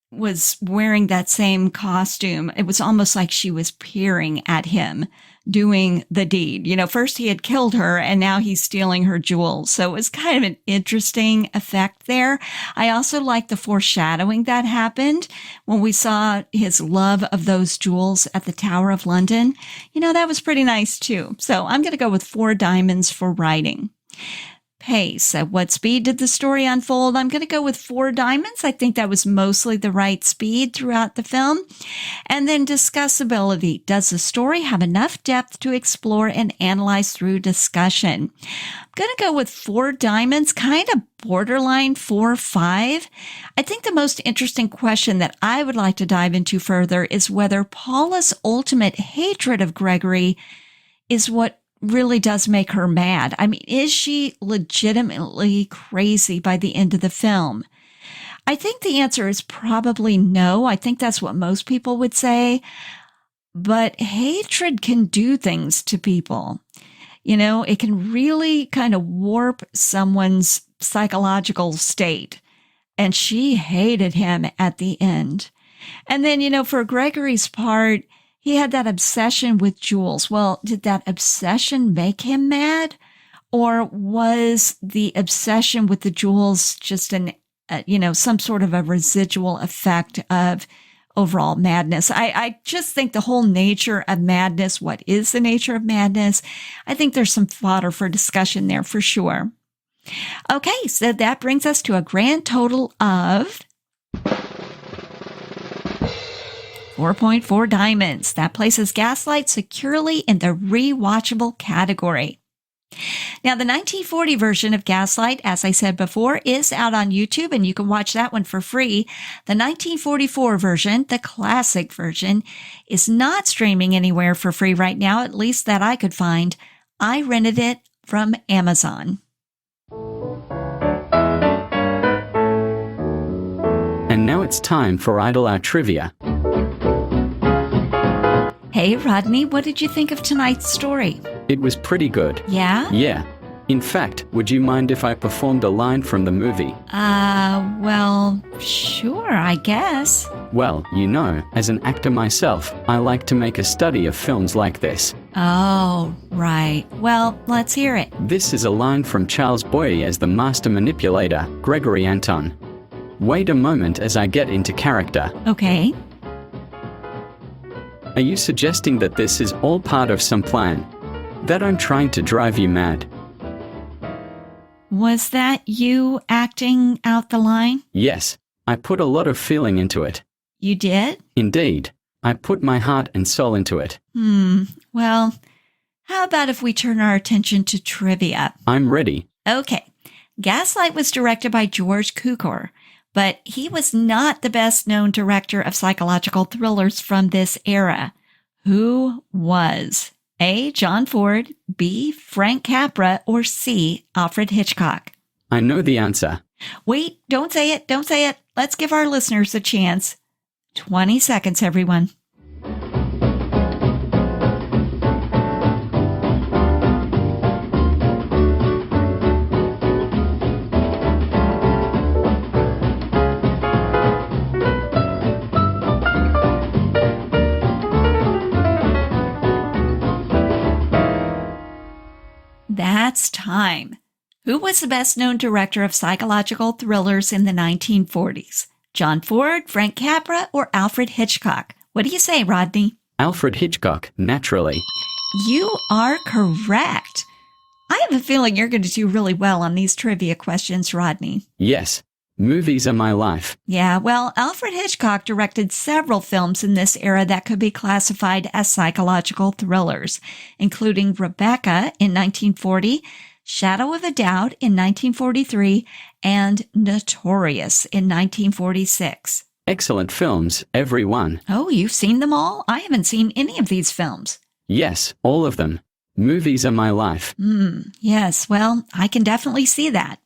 was wearing that same costume. It was almost like she was peering at him doing the deed. First he had killed her and now he's stealing her jewels. So it was kind of an interesting effect there. I also liked the foreshadowing that happened when we saw his love of those jewels at the Tower of London. That was pretty nice too. So I'm going to go with 4 diamonds for writing. Pace. At what speed did the story unfold? I'm going to go with 4 diamonds. I think that was mostly the right speed throughout the film. And then discussability. Does the story have enough depth to explore and analyze through discussion? I'm going to go with 4 diamonds, kind of borderline 4-5. I think the most interesting question that I would like to dive into further is whether Paula's ultimate hatred of Gregory is what really does make her mad. I mean, is she legitimately crazy by the end of the film? I think the answer is probably no. I think that's what most people would say. But hatred can do things to people. It can really kind of warp someone's psychological state. And she hated him at the end. And then, for Gregory's part, he had that obsession with jewels. Well, did that obsession make him mad? Or was the obsession with the jewels just some sort of a residual effect of overall madness? I just think the whole nature of madness, what is the nature of madness? I think there's some fodder for discussion there for sure. Okay, so that brings us to a grand total of 4.4 diamonds. That places Gaslight securely in the rewatchable category. Now, the 1940 version of Gaslight, as I said before, is out on YouTube, and you can watch that one for free. The 1944 version, the classic version, is not streaming anywhere for free right now, at least that I could find. I rented it from Amazon. And now it's time for Idle Out Trivia. Hey, Rodney, what did you think of tonight's story? It was pretty good. Yeah? Yeah. In fact, would you mind if I performed a line from the movie? Well, sure, I guess. Well, as an actor myself, I like to make a study of films like this. Oh, right. Well, let's hear it. This is a line from Charles Boyer as the master manipulator, Gregory Anton. Wait a moment as I get into character. Okay. Are you suggesting that this is all part of some plan? That I'm trying to drive you mad? Was that you acting out the line? Yes, I put a lot of feeling into it. You did? Indeed. I put my heart and soul into it. Well, how about if we turn our attention to trivia? I'm ready. Okay. Gaslight was directed by George Cukor, but he was not the best-known director of psychological thrillers from this era. Who was? A. John Ford, B. Frank Capra, or C. Alfred Hitchcock? I know the answer. Wait, don't say it. Don't say it. Let's give our listeners a chance. 20 seconds, everyone. That's time. Who was the best-known director of psychological thrillers in the 1940s? John Ford, Frank Capra, or Alfred Hitchcock? What do you say, Rodney? Alfred Hitchcock, naturally. You are correct. I have a feeling you're going to do really well on these trivia questions, Rodney. Yes, Movies are my life. Yeah, well, Alfred Hitchcock directed several films in this era that could be classified as psychological thrillers, including Rebecca in 1940, Shadow of a Doubt in 1943, and Notorious in 1946. Excellent films, every one. Oh, you've seen them all? I haven't seen any of these films. Yes, all of them. Movies are my life. Yes, well, I can definitely see that.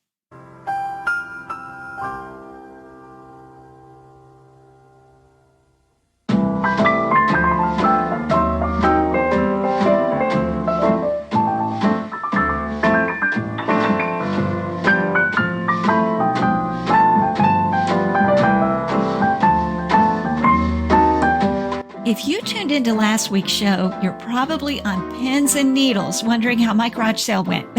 If you tuned into last week's show, you're probably on pins and needles wondering how my garage sale went.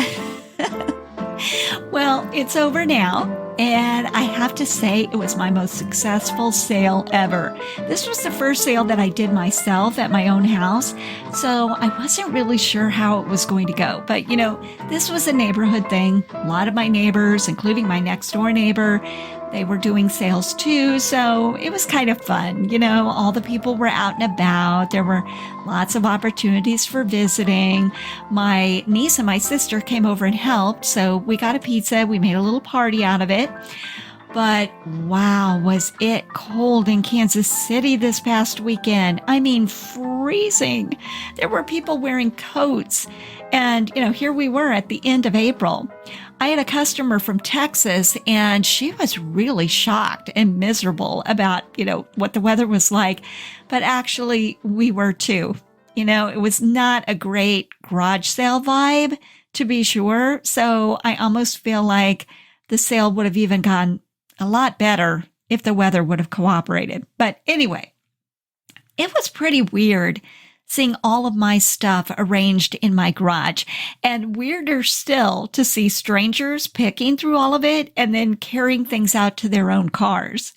Well, it's over now, and I have to say it was my most successful sale ever. This was the first sale that I did myself at my own house, so I wasn't really sure how it was going to go. But, this was a neighborhood thing. A lot of my neighbors, including my next door neighbor, they were doing sales too, so it was kind of fun. All the people were out and about. There were lots of opportunities for visiting. My niece and my sister came over and helped, so we got a pizza. We made a little party out of it. But wow, was it cold in Kansas City this past weekend. I mean, freezing. There were people wearing coats. And, here we were at the end of April. I had a customer from Texas, and she was really shocked and miserable about, what the weather was like. But actually, we were too. It was not a great garage sale vibe, to be sure. So I almost feel like the sale would have even gone a lot better if the weather would have cooperated. But anyway, it was pretty weird seeing all of my stuff arranged in my garage, and weirder still to see strangers picking through all of it and then carrying things out to their own cars.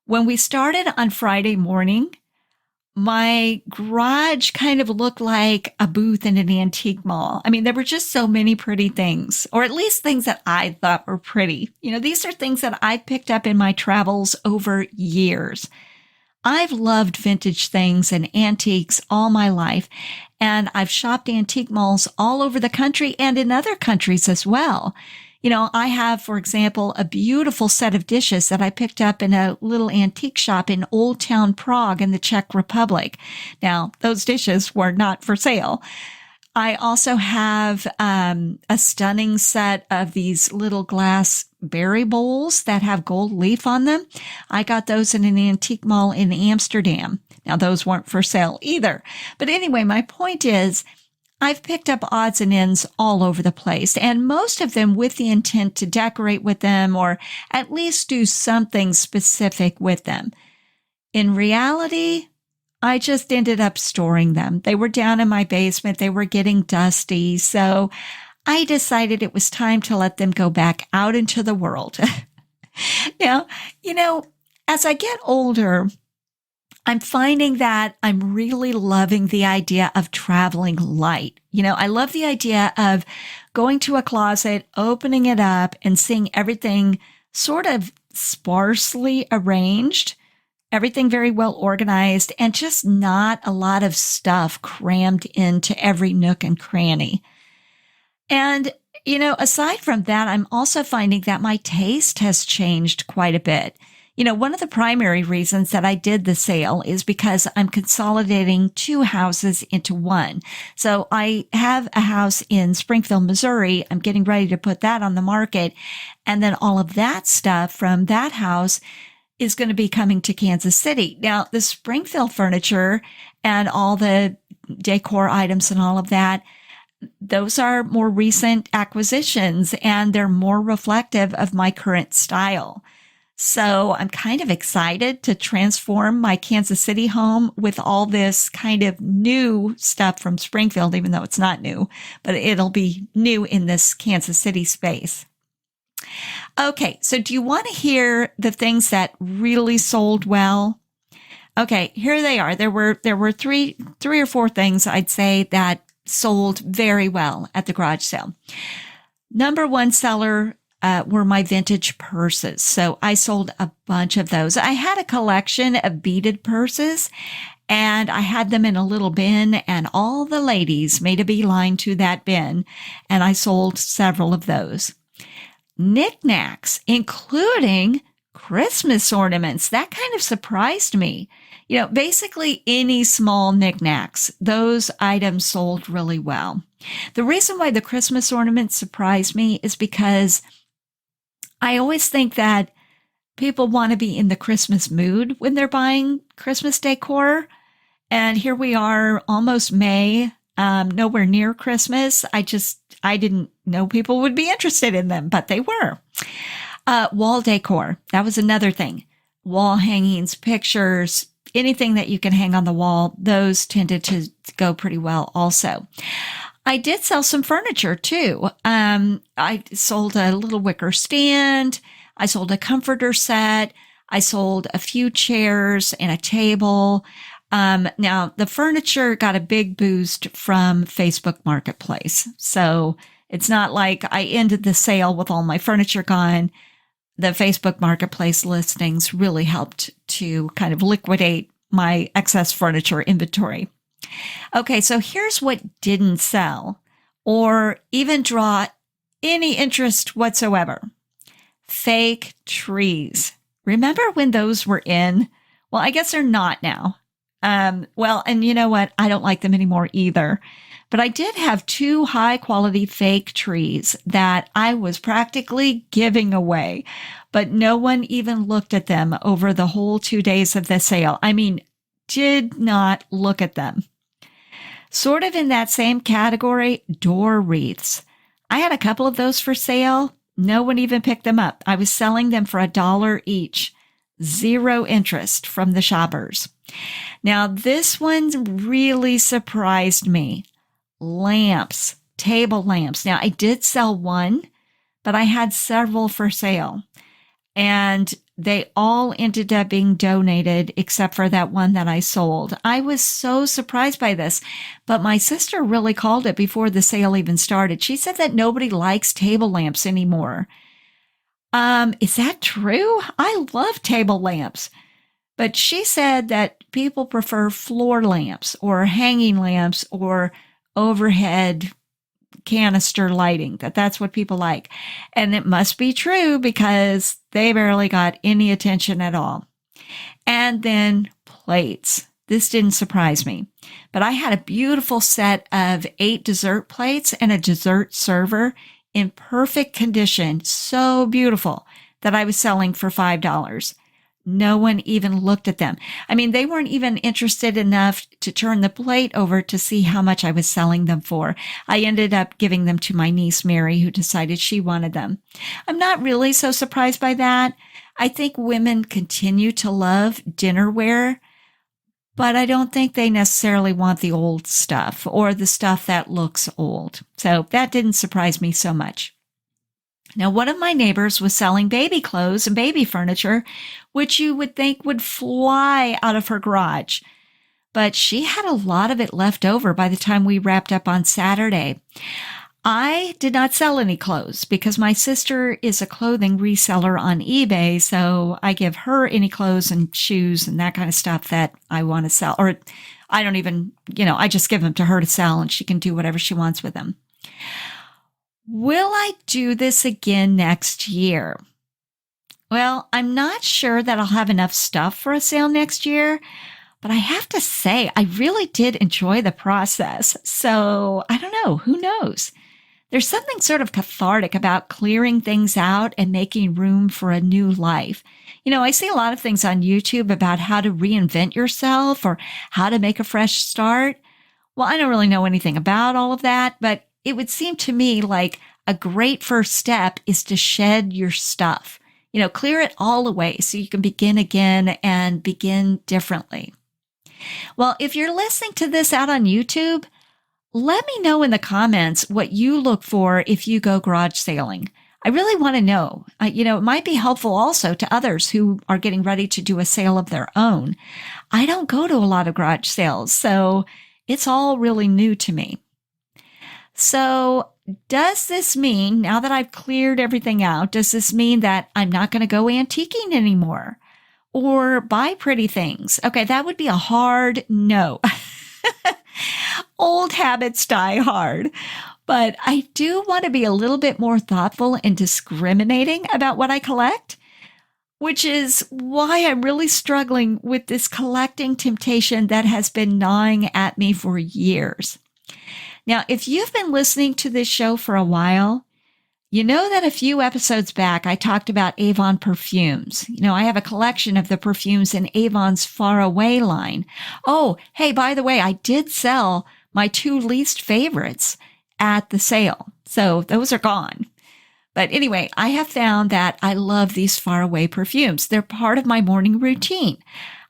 When we started on Friday morning, my garage kind of looked like a booth in an antique mall. I mean, there were just so many pretty things, or at least things that I thought were pretty. These are things that I picked up in my travels over years. I've loved vintage things and antiques all my life, and I've shopped antique malls all over the country and in other countries as well. I have, for example, a beautiful set of dishes that I picked up in a little antique shop in Old Town Prague in the Czech Republic. Now, those dishes were not for sale. I also have a stunning set of these little glass berry bowls that have gold leaf on them. I got those in an antique mall in Amsterdam. Now, those weren't for sale either. But anyway, my point is, I've picked up odds and ends all over the place, and most of them with the intent to decorate with them or at least do something specific with them. In reality, I just ended up storing them. They were down in my basement. They were getting dusty. So I decided it was time to let them go back out into the world. Now, as I get older, I'm finding that I'm really loving the idea of traveling light. I love the idea of going to a closet, opening it up, and seeing everything sort of sparsely arranged, everything very well organized, and just not a lot of stuff crammed into every nook and cranny. And, aside from that, I'm also finding that my taste has changed quite a bit. One of the primary reasons that I did the sale is because I'm consolidating two houses into one. So I have a house in Springfield, Missouri. I'm getting ready to put that on the market. And then all of that stuff from that house is going to be coming to Kansas City. Now, the Springfield furniture and all the decor items and all of that, those are more recent acquisitions, and they're more reflective of my current style. So I'm kind of excited to transform my Kansas City home with all this kind of new stuff from Springfield, even though it's not new, but it'll be new in this Kansas City space. Okay, so do you want to hear the things that really sold well? Okay, here they are. There were three or four things I'd say that sold very well at the garage sale. Number one seller were my vintage purses. So I sold a bunch of those. I had a collection of beaded purses, and I had them in a little bin, and all the ladies made a beeline to that bin, and I sold several of those. Knickknacks, including Christmas ornaments. That kind of surprised me. Basically any small knickknacks, those items sold really well. The reason why the Christmas ornaments surprised me is because I always think that people want to be in the Christmas mood when they're buying Christmas decor. And here we are, almost May, nowhere near Christmas. I didn't know people would be interested in them, but they were. Wall decor, that was another thing. Wall hangings, pictures, anything that you can hang on the wall, those tended to go pretty well also. I did sell some furniture too. I sold a little wicker stand. I sold a comforter set. I sold a few chairs and a table. Now the furniture got a big boost from Facebook Marketplace. So it's not like I ended the sale with all my furniture gone. The Facebook Marketplace listings really helped to kind of liquidate my excess furniture inventory. Okay, so here's what didn't sell or even draw any interest whatsoever. Fake trees. Remember when those were in? Well, I guess they're not now. And you know what? I don't like them anymore either. But I did have 2 high quality fake trees that I was practically giving away, but no one even looked at them over the whole 2 days of the sale. I mean, did not look at them. Sort of in that same category, door wreaths. I had a couple of those for sale. No one even picked them up. I was selling them for $1 each. 0 interest from the shoppers. Now, this one really surprised me. Lamps, table lamps. Now, I did sell one, but I had several for sale. And they all ended up being donated except for that one that I sold. I was so surprised by this, but my sister really called it before the sale even started. She said that nobody likes table lamps anymore. Is that true? I love table lamps. But she said that people prefer floor lamps or hanging lamps or overhead canister lighting, that's what people like. And it must be true because they barely got any attention at all. And then plates. This didn't surprise me, but I had a beautiful set of 8 dessert plates and a dessert server in perfect condition, so beautiful, that I was selling for $5. No one even looked at them. I mean, they weren't even interested enough to turn the plate over to see how much I was selling them for. I ended up giving them to my niece, Mary, who decided she wanted them. I'm not really so surprised by that. I think women continue to love dinnerware, but I don't think they necessarily want the old stuff or the stuff that looks old. So that didn't surprise me so much. Now, one of my neighbors was selling baby clothes and baby furniture, which you would think would fly out of her garage. But she had a lot of it left over by the time we wrapped up on Saturday. I did not sell any clothes because my sister is a clothing reseller on eBay, so I give her any clothes and shoes and that kind of stuff that I want to sell. Or I don't even, I just give them to her to sell and she can do whatever she wants with them. Will I do this again next year? Well, I'm not sure that I'll have enough stuff for a sale next year, but I have to say, I really did enjoy the process. So I don't know, who knows? There's something sort of cathartic about clearing things out and making room for a new life. I see a lot of things on YouTube about how to reinvent yourself or how to make a fresh start. Well, I don't really know anything about all of that, but it would seem to me like a great first step is to shed your stuff, clear it all away so you can begin again and begin differently. Well, if you're listening to this out on YouTube, let me know in the comments what you look for if you go garage sailing. I really want to know. It might be helpful also to others who are getting ready to do a sale of their own. I don't go to a lot of garage sales, so it's all really new to me. So does this mean, now that I've cleared everything out, does this mean that I'm not going to go antiquing anymore or buy pretty things? Okay, that would be a hard no. Old habits die hard. But I do want to be a little bit more thoughtful and discriminating about what I collect, which is why I'm really struggling with this collecting temptation that has been gnawing at me for years. Now, if you've been listening to this show for a while, you know that a few episodes back, I talked about Avon perfumes. I have a collection of the perfumes in Avon's Far Away line. Oh, hey, by the way, I did sell my 2 least favorites at the sale. So those are gone. But anyway, I have found that I love these Far Away perfumes. They're part of my morning routine.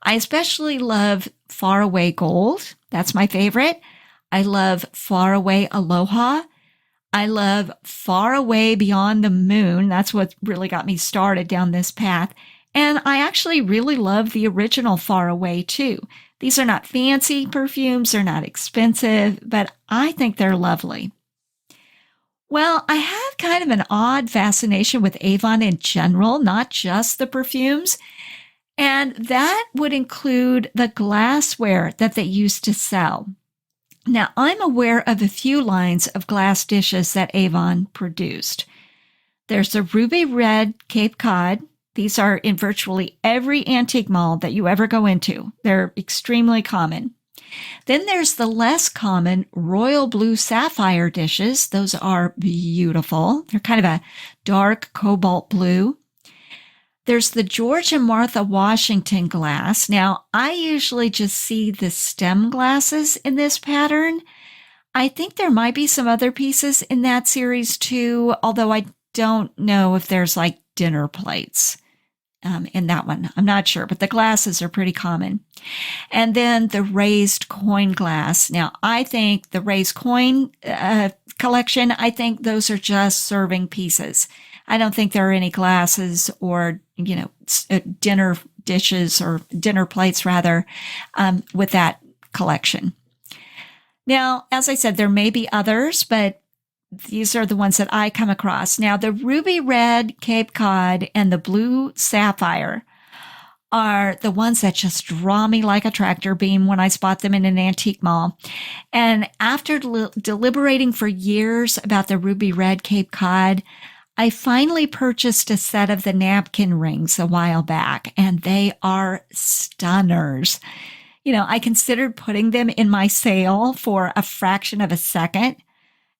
I especially love Far Away Gold. That's my favorite. I love Far Away Aloha. I love Far Away Beyond the Moon. That's what really got me started down this path. And I actually really love the original Far Away too. These are not fancy perfumes. They're not expensive, but I think they're lovely. Well, I have kind of an odd fascination with Avon in general, not just the perfumes. And that would include the glassware that they used to sell. Now, I'm aware of a few lines of glass dishes that Avon produced. There's the ruby red Cape Cod. These are in virtually every antique mall that you ever go into. They're extremely common. Then there's the less common royal blue sapphire dishes. Those are beautiful. They're kind of a dark cobalt blue. There's the George and Martha Washington glass. Now, I usually just see the stem glasses in this pattern. I think there might be some other pieces in that series too, although I don't know if there's like dinner plates in that one. I'm not sure, but the glasses are pretty common. And then the raised coin glass. Now, I think the raised coin collection, I think those are just serving pieces. I don't think there are any glasses or, dinner dishes or dinner plates rather, with that collection. Now, as I said, there may be others, but these are the ones that I come across. Now, the ruby red Cape Cod and the blue sapphire are the ones that just draw me like a tractor beam when I spot them in an antique mall. And after deliberating for years about the ruby red Cape Cod, I finally purchased a set of the napkin rings a while back, and they are stunners. I considered putting them in my sale for a fraction of a second,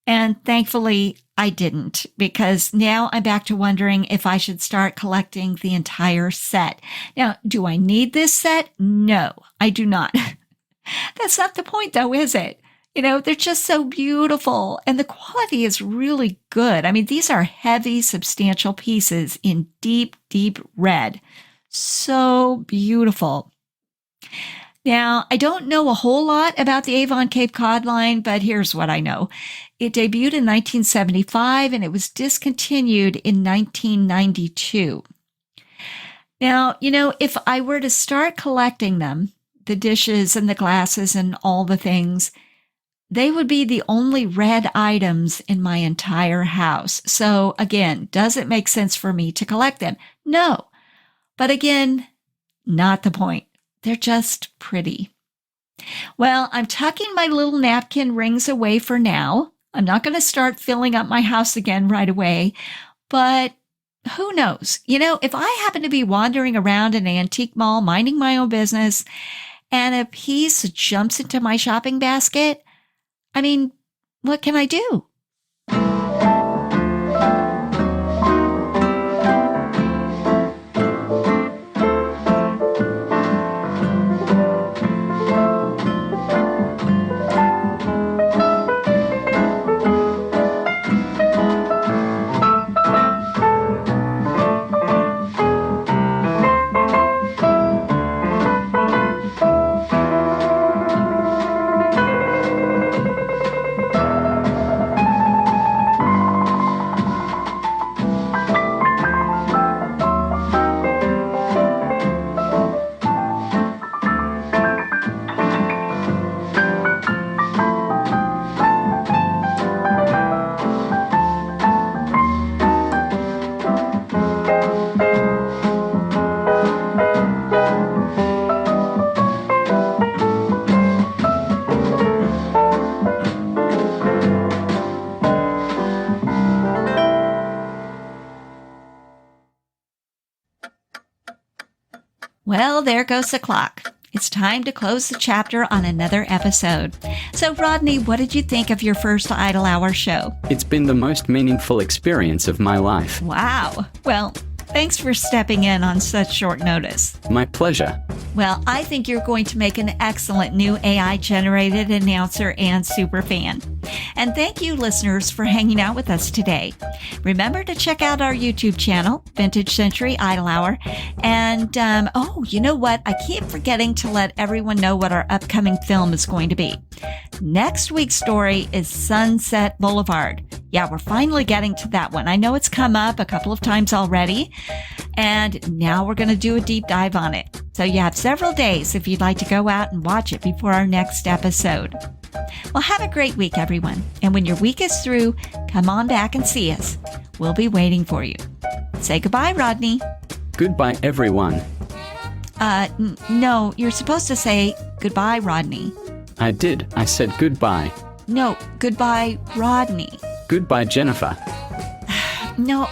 and thankfully I didn't, because now I'm back to wondering if I should start collecting the entire set. Now, do I need this set? No, I do not. That's not the point though, is it? They're just so beautiful, and the quality is really good. I mean, these are heavy, substantial pieces in deep, deep red. So beautiful. Now, I don't know a whole lot about the Avon Cape Cod line, but here's what I know. It debuted in 1975, and it was discontinued in 1992. Now, if I were to start collecting them, the dishes and the glasses and all the things, they would be the only red items in my entire house. So again, does it make sense for me to collect them? No. But again, not the point. They're just pretty. Well, I'm tucking my little napkin rings away for now. I'm not going to start filling up my house again right away, but who knows? If I happen to be wandering around an antique mall, minding my own business, and a piece jumps into my shopping basket, I mean, what can I do? Well, there goes the clock. It's time to close the chapter on another episode. So, Rodney, what did you think of your first Idle Hour show? It's been the most meaningful experience of my life. Wow. Well, thanks for stepping in on such short notice. My pleasure. Well, I think you're going to make an excellent new AI-generated announcer and superfan. And thank you, listeners, for hanging out with us today. Remember to check out our YouTube channel, Vintage Century Idle Hour. And, you know what? I keep forgetting to let everyone know what our upcoming film is going to be. Next week's story is Sunset Boulevard. Yeah, we're finally getting to that one. I know it's come up a couple of times already, and now we're going to do a deep dive on it. So you have several days if you'd like to go out and watch it before our next episode. Well, have a great week, everyone. And when your week is through, come on back and see us. We'll be waiting for you. Say goodbye, Rodney. Goodbye, everyone. No, you're supposed to say goodbye, Rodney. I did. I said goodbye. No, goodbye, Rodney. Goodbye, Jennifer. No,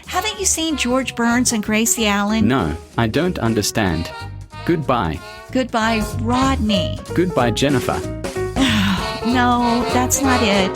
haven't you seen George Burns and Gracie Allen? No, I don't understand. Goodbye. Goodbye, Rodney. Goodbye, Jennifer. No, that's not it.